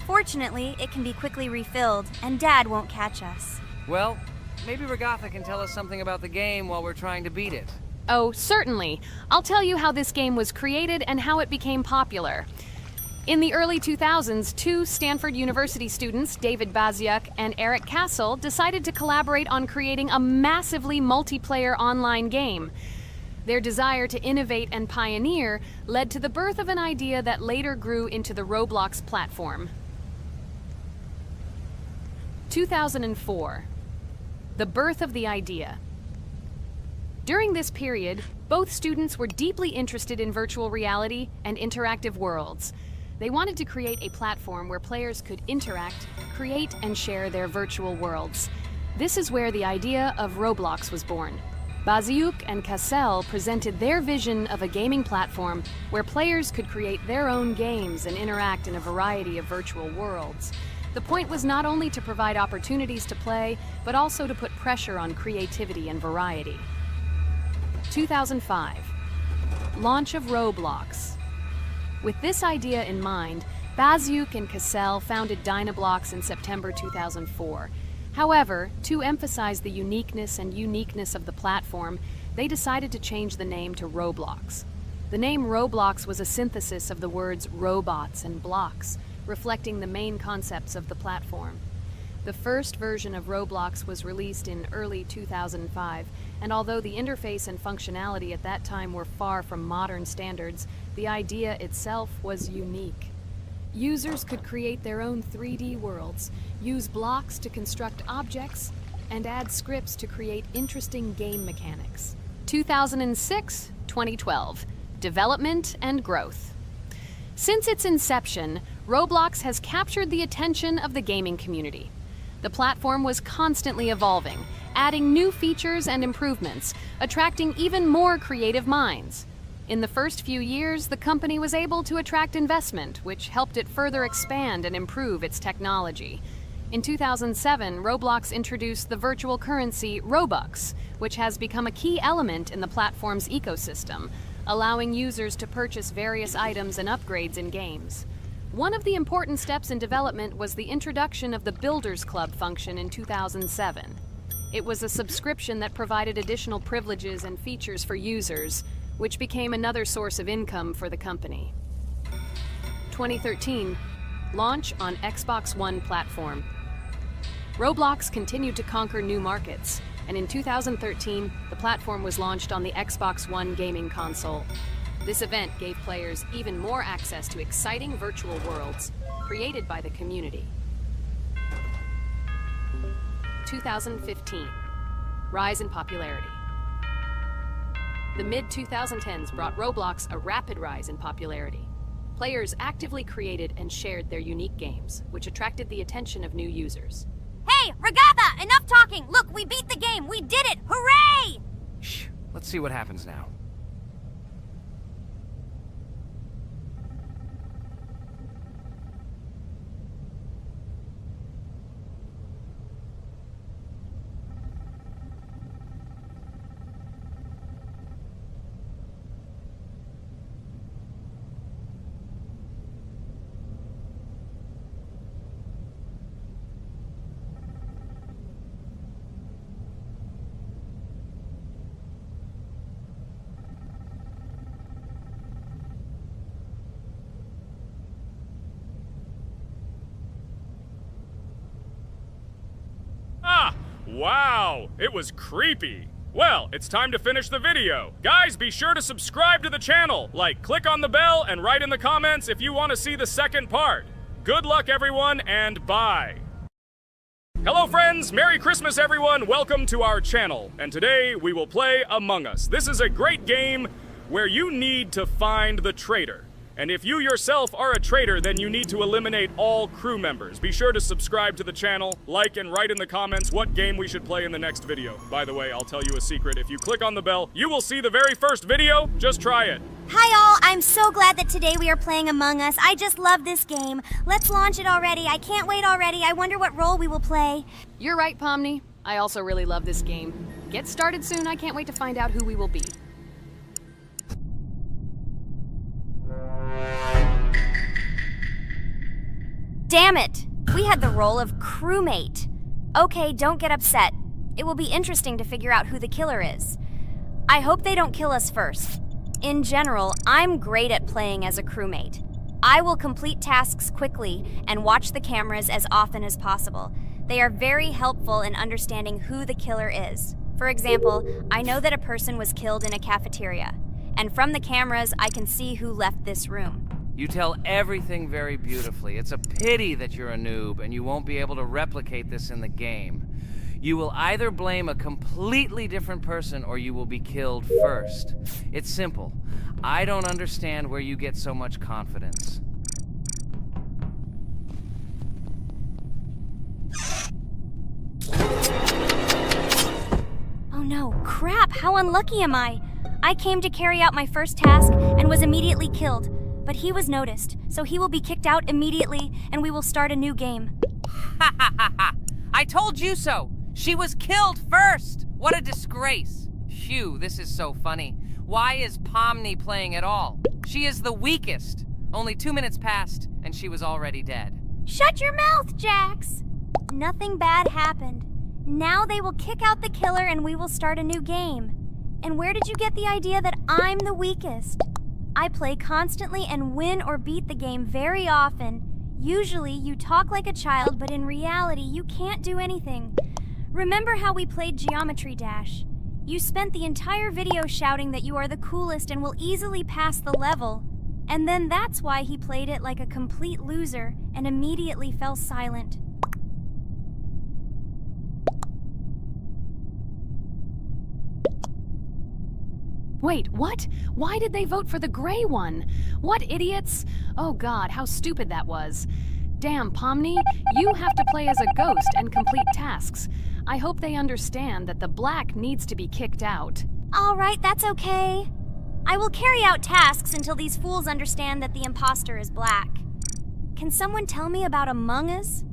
Fortunately, it can be quickly refilled, and Dad won't catch us. Well, maybe Regatha can tell us something about the game while we're trying to beat it. Oh, certainly. I'll tell you how this game was created and how it became popular. In the early 2000s, two Stanford University students, David Baziuk and Eric Castle, decided to collaborate on creating a massively multiplayer online game. Their desire to innovate and pioneer led to the birth of an idea that later grew into the Roblox platform. 2004. The birth of the idea. During this period, both students were deeply interested in virtual reality and interactive worlds. They wanted to create a platform where players could interact, create, and share their virtual worlds. This is where the idea of Roblox was born. Baziuk and Cassell presented their vision of a gaming platform where players could create their own games and interact in a variety of virtual worlds. The point was not only to provide opportunities to play, but also to put pressure on creativity and variety. 2005. Launch of Roblox. With this idea in mind, Baziuk and Cassell founded Dynablox in September 2004. However, to emphasize the uniqueness of the platform, they decided to change the name to Roblox. The name Roblox was a synthesis of the words robots and blocks, reflecting the main concepts of the platform. The first version of Roblox was released in early 2005, and although the interface and functionality at that time were far from modern standards, the idea itself was unique. Users could create their own 3D worlds, use blocks to construct objects, and add scripts to create interesting game mechanics. 2006-2012. Development and growth. Since its inception, Roblox has captured the attention of the gaming community. The platform was constantly evolving, adding new features and improvements, attracting even more creative minds. In the first few years, the company was able to attract investment, which helped it further expand and improve its technology. In 2007, Roblox introduced the virtual currency Robux, which has become a key element in the platform's ecosystem, allowing users to purchase various items and upgrades in games. One of the important steps in development was the introduction of the Builders Club function in 2007. It was a subscription that provided additional privileges and features for users, which became another source of income for the company. 2013, launch on Xbox One platform. Roblox continued to conquer new markets, and in 2013, the platform was launched on the Xbox One gaming console. This event gave players even more access to exciting virtual worlds created by the community. 2015, rise in popularity. The mid-2010s brought Roblox a rapid rise in popularity. Players actively created and shared their unique games, which attracted the attention of new users. Hey, Regatha, enough talking! Look, we beat the game! We did it! Hooray! Shh, let's see what happens now. Wow, it was creepy. Well, it's time to finish the video. Guys, be sure to subscribe to the channel. Click on the bell and write in the comments if you want to see the second part. Good luck, everyone, and bye. Hello, friends. Merry Christmas, everyone. Welcome to our channel. And today we will play Among Us. This is a great game where you need to find the traitor. And if you yourself are a traitor, then you need to eliminate all crew members. Be sure to subscribe to the channel, like and write in the comments what game we should play in the next video. By the way, I'll tell you a secret. If you click on the bell, you will see the very first video. Just try it. Hi all, I'm so glad that today we are playing Among Us. I just love this game. Let's launch it already. I can't wait already. I wonder what role we will play. You're right, Pomni. I also really love this game. Get started soon. I can't wait to find out who we will be. Damn it! We had the role of crewmate. Okay, don't get upset. It will be interesting to figure out who the killer is. I hope they don't kill us first. In general, I'm great at playing as a crewmate. I will complete tasks quickly and watch the cameras as often as possible. They are very helpful in understanding who the killer is. For example, I know that a person was killed in a cafeteria, and from the cameras, I can see who left this room. You tell everything very beautifully. It's a pity that you're a noob and you won't be able to replicate this in the game. You will either blame a completely different person or you will be killed first. It's simple. I don't understand where you get so much confidence. Oh no, crap, how unlucky am I? I came to carry out my first task and was immediately killed, but he was noticed, so he will be kicked out immediately and we will start a new game. Ha ha ha ha! I told you so! She was killed first! What a disgrace! Phew, this is so funny. Why is Pomni playing at all? She is the weakest. Only 2 minutes passed and she was already dead. Shut your mouth, Jax! Nothing bad happened. Now they will kick out the killer and we will start a new game. And where did you get the idea that I'm the weakest? I play constantly and win or beat the game very often. Usually you talk like a child, but in reality you can't do anything. Remember how we played Geometry Dash? You spent the entire video shouting that you are the coolest and will easily pass the level. And then that's why he played it like a complete loser and immediately fell silent. Wait, what? Why did they vote for the gray one? What idiots? Oh god, how stupid that was. Damn, Pomni, you have to play as a ghost and complete tasks. I hope they understand that the black needs to be kicked out. All right, that's okay. I will carry out tasks until these fools understand that the imposter is black. Can someone tell me about Among Us?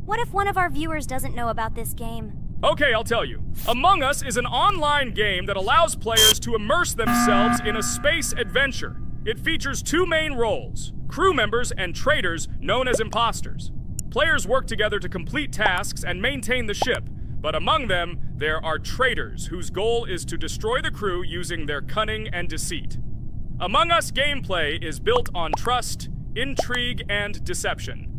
What if one of our viewers doesn't know about this game? Okay, I'll tell you. Among Us is an online game that allows players to immerse themselves in a space adventure. It features 2 main roles, crew members and traitors known as imposters. Players work together to complete tasks and maintain the ship, but among them, there are traitors whose goal is to destroy the crew using their cunning and deceit. Among Us gameplay is built on trust, intrigue, and deception.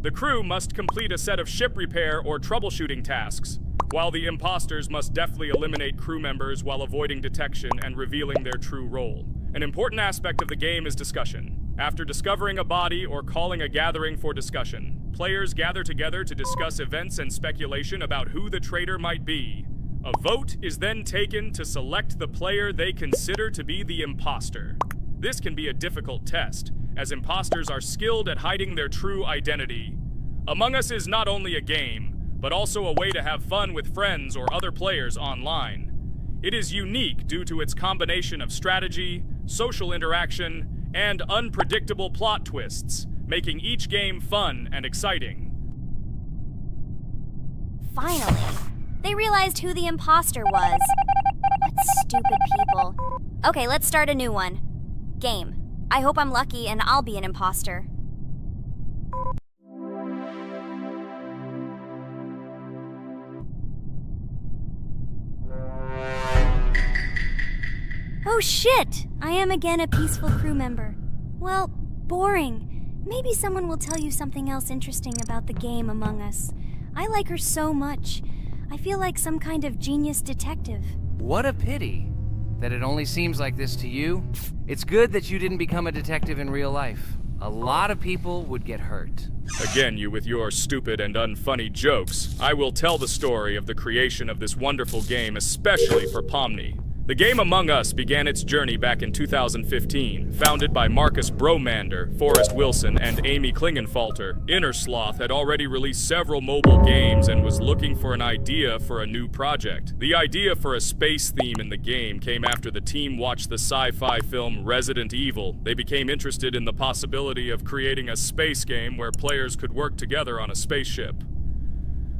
The crew must complete a set of ship repair or troubleshooting tasks, while the imposters must deftly eliminate crew members while avoiding detection and revealing their true role. An important aspect of the game is discussion. After discovering a body or calling a gathering for discussion, players gather together to discuss events and speculation about who the traitor might be. A vote is then taken to select the player they consider to be the imposter. This can be a difficult test, as imposters are skilled at hiding their true identity. Among Us is not only a game, but also a way to have fun with friends or other players online. It is unique due to its combination of strategy, social interaction, and unpredictable plot twists, making each game fun and exciting. Finally, they realized who the imposter was. What stupid people. Okay, let's start a new one. Game. I hope I'm lucky and I'll be an imposter. Oh shit! I am again a peaceful crew member. Well, boring. Maybe someone will tell you something else interesting about the game Among Us. I like her so much. I feel like some kind of genius detective. What a pity that it only seems like this to you. It's good that you didn't become a detective in real life. A lot of people would get hurt. Again, you with your stupid and unfunny jokes. I will tell the story of the creation of this wonderful game, especially for Pomni. The game Among Us began its journey back in 2015. Founded by Marcus Bromander, Forrest Wilson, and Amy Klingenfalter, Innersloth had already released several mobile games and was looking for an idea for a new project. The idea for a space theme in the game came after the team watched the sci-fi film Resident Evil. They became interested in the possibility of creating a space game where players could work together on a spaceship.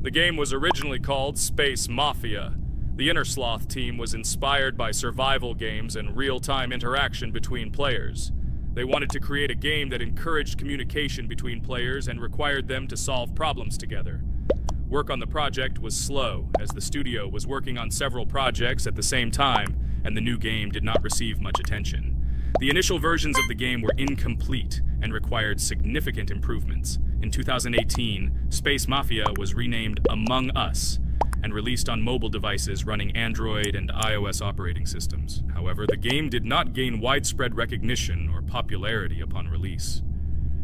The game was originally called Space Mafia. The Innersloth team was inspired by survival games and real-time interaction between players. They wanted to create a game that encouraged communication between players and required them to solve problems together. Work on the project was slow, as the studio was working on several projects at the same time, and the new game did not receive much attention. The initial versions of the game were incomplete and required significant improvements. In 2018, Space Mafia was renamed Among Us and released on mobile devices running Android and iOS operating systems. However, the game did not gain widespread recognition or popularity upon release.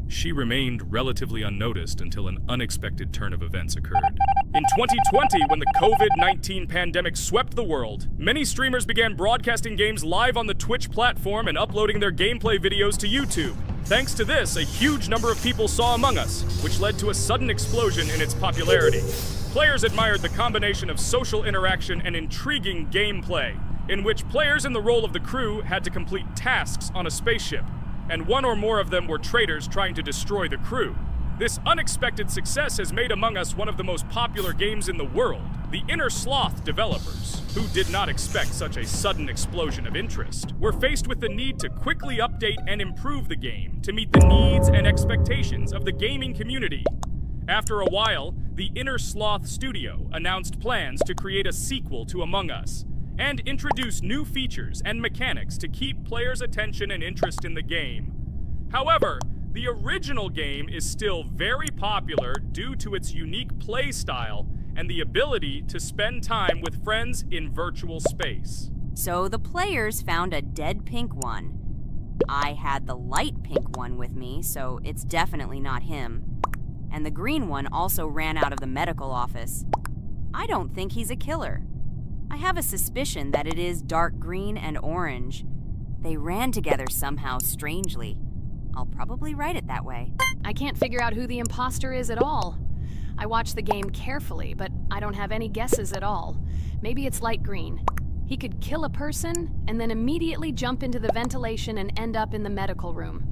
She remained relatively unnoticed until an unexpected turn of events occurred. In 2020, when the COVID-19 pandemic swept the world, many streamers began broadcasting games live on the Twitch platform and uploading their gameplay videos to YouTube. Thanks to this, a huge number of people saw Among Us, which led to a sudden explosion in its popularity. Players admired the combination of social interaction and intriguing gameplay, in which players in the role of the crew had to complete tasks on a spaceship, and one or more of them were traitors trying to destroy the crew. This unexpected success has made Among Us one of the most popular games in the world. The Inner Sloth developers, who did not expect such a sudden explosion of interest, were faced with the need to quickly update and improve the game to meet the needs and expectations of the gaming community. After a while, the Inner Sloth studio announced plans to create a sequel to Among Us and introduce new features and mechanics to keep players' attention and interest in the game. However, the original game is still very popular due to its unique play style and the ability to spend time with friends in virtual space. So the players found a dead pink one. I had the light pink one with me, so it's definitely not him. And the green one also ran out of the medical office. I don't think he's a killer. I have a suspicion that it is dark green and orange. They ran together somehow strangely. I'll probably write it that way. I can't figure out who the imposter is at all. I watched the game carefully, but I don't have any guesses at all. Maybe it's light green. He could kill a person and then immediately jump into the ventilation and end up in the medical room.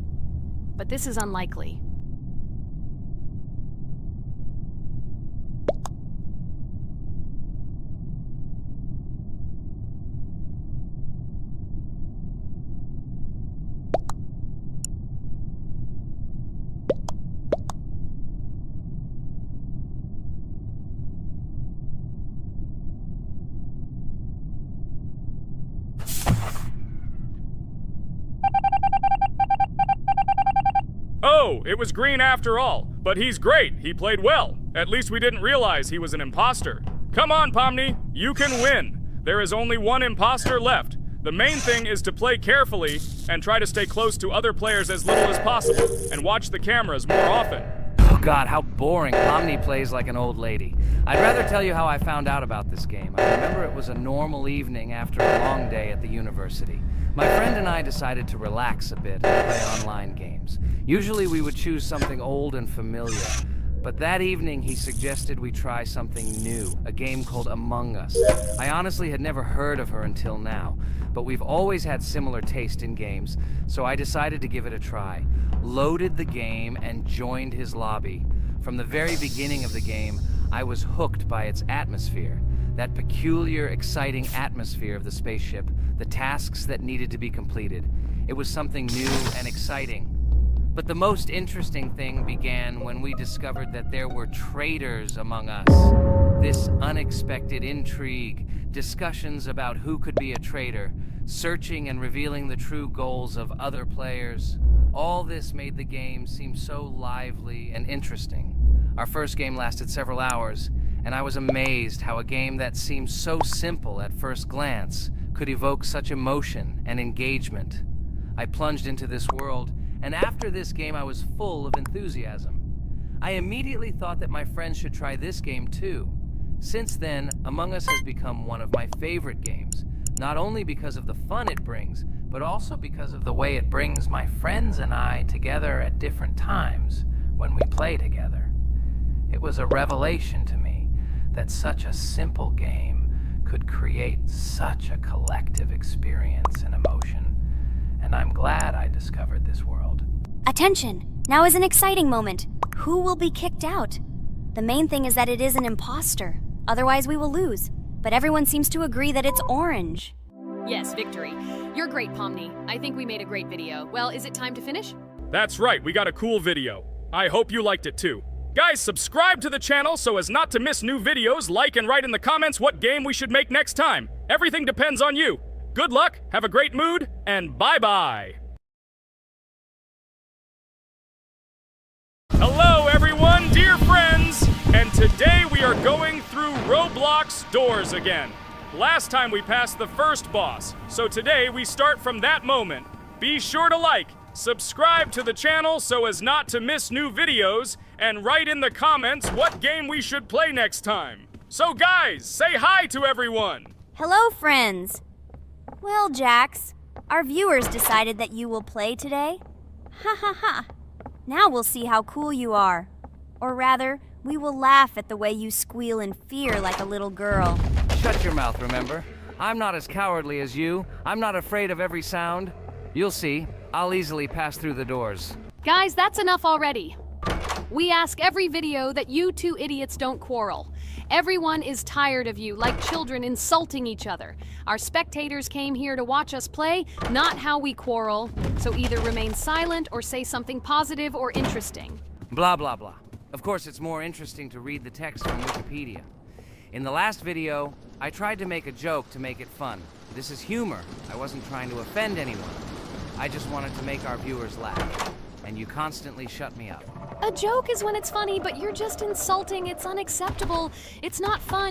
But this is unlikely. Oh, it was green after all. But he's great. He played well. At least we didn't realize he was an imposter. Come on, Pomni. You can win. There is only one imposter left. The main thing is to play carefully and try to stay close to other players as little as possible and watch the cameras more often. Oh God, how boring. Pomni plays like an old lady. I'd rather tell you how I found out about this game. I remember it was a normal evening after a long day at the university. My friend and I decided to relax a bit and play online games. Usually we would choose something old and familiar, but that evening he suggested we try something new, a game called Among Us. I honestly had never heard of her until now, but we've always had similar taste in games, so I decided to give it a try. Loaded the game and joined his lobby. From the very beginning of the game, I was hooked by its atmosphere. That peculiar, exciting atmosphere of the spaceship, the tasks that needed to be completed. It was something new and exciting. But the most interesting thing began when we discovered that there were traitors among us. This unexpected intrigue, discussions about who could be a traitor, searching and revealing the true goals of other players. All this made the game seem so lively and interesting. Our first game lasted several hours, and I was amazed how a game that seemed so simple at first glance could evoke such emotion and engagement. I plunged into this world, and after this game I was full of enthusiasm. I immediately thought that my friends should try this game too. Since then, Among Us has become one of my favorite games, not only because of the fun it brings, but also because of the way it brings my friends and I together at different times when we play together. It was a revelation to me that such a simple game could create such a collective experience and emotion, and I'm glad I discovered this world. Attention! Now is an exciting moment. Who will be kicked out? The main thing is that it is an imposter. Otherwise we will lose. But everyone seems to agree that it's orange. Yes, victory. You're great, Pomni. I think we made a great video. Well, is it time to finish? That's right, we got a cool video. I hope you liked it too. Guys, subscribe to the channel so as not to miss new videos, like and write in the comments what game we should make next time. Everything depends on you. Good luck, have a great mood, and bye-bye. Hello, everyone, dear friends! And today we are going through Roblox doors again. Last time we passed the first boss, so today we start from that moment. Be sure to like, subscribe to the channel so as not to miss new videos, and write in the comments what game we should play next time. So guys, say hi to everyone! Hello, friends. Well, Jax, our viewers decided that you will play today. Ha ha ha. Now we'll see how cool you are. Or rather, we will laugh at the way you squeal in fear like a little girl. Shut your mouth, remember? I'm not as cowardly as you. I'm not afraid of every sound. You'll see. I'll easily pass through the doors. Guys, that's enough already. We ask every video that you two idiots don't quarrel. Everyone is tired of you, like children insulting each other. Our spectators came here to watch us play, not how we quarrel. So either remain silent or say something positive or interesting. Blah, blah, blah. Of course, it's more interesting to read the text from Wikipedia. In the last video, I tried to make a joke to make it fun. This is humor. I wasn't trying to offend anyone. I just wanted to make our viewers laugh. And you constantly shut me up. A joke is when it's funny, but you're just insulting. It's unacceptable. It's not fun.